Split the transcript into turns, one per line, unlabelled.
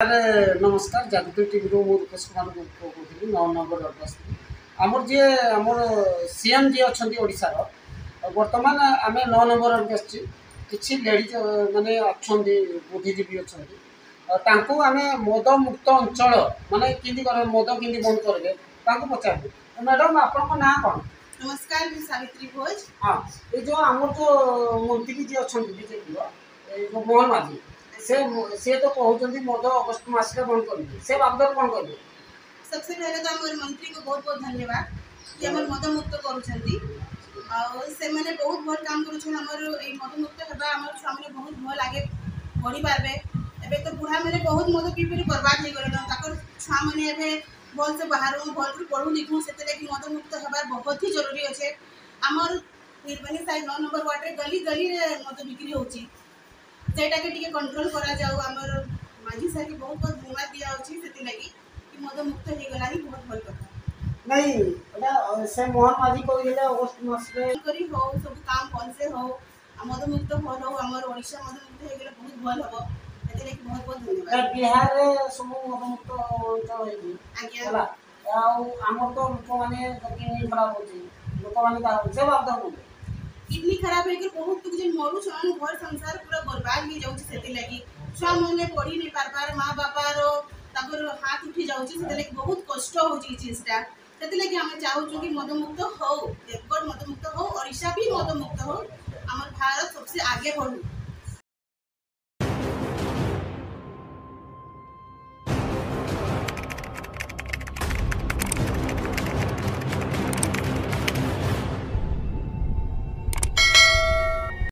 नमस्कार जादुपुर टीवी रू रूपेश कुमार कहूँ 9 नंबर उपस्थित आमर जी आमर सीएम जी अच्छा ओडार बर्तमान आम 9 नंबर किसी लेडीज माने अच्छा बुद्धिजीवी अच्छा आम मद मुक्त अंचल माने कि मद कि बंद करेंगे पचारू मैडम आपण ना कौन।
नमस्कार मैं सावित्री भोज।
हाँ ये जो आम जो मंत्री जी अच्छा बीजेपी मोहन माझी से तो कहते मद अगस्त मास बंद करेंगे से बाबद कौन करेंगे।
सबसे पहले तो आम मंत्री को बहुत बहुत धन्यवाद कि आम मद मुक्त करें बहुत भल काम कर मद मुक्त होगा आम छुआ मैंने बहुत भल आगे बढ़ी पारे। एबे तो बुढ़ा मैंने बहुत मद पी पी बर्बाद हो गए छुआ मैंने भल से बाहर भल पढ़ू लिखू से मद मुक्त होबार बहुत ही जरूरी अच्छे। आमर निर्वाणी साइड 9 नंबर वार्ड में गली गली मद बिक्री होची सेटाके टिके कंट्रोल करा जाऊ आमर माझी सार के बहुत बहुत धन्यवाद दिया होची सेति लगी कि मद मुक्त हे गला ही बहुत भल कथा
नहीं एटा से मोहन माझी कहले अगस्त मास रे
करी हो सब काम भल से हो मद मुक्त भल हो आमर ओडिशा मद मुक्त हे गले बहुत भल हो सेति लगी बहुत बहुत धन्यवाद।
बिहार रे सब मद मुक्त अंचल होई
आज्ञा
होला आउ आमर तो लोक माने किडनी खराब होची लोक माने का से बाबद
किडनी खराब है बहुत तुझे मरु छन घर संसार पूरा बर्बाद हो जाउची सेति लगी छुआ मैंने पढ़ी नहीं पार माँ बापा रो ताकर हाथ उठी जाउची सेति लगी बहुत कष्ट होची चीजटा सेति लगी हम चाहू कि मद मुक्त हो देवगढ़ मद मुक्त हो ओडिशा भी मद मुक्त हो हमर भारत सबसे आगे बढ़ू।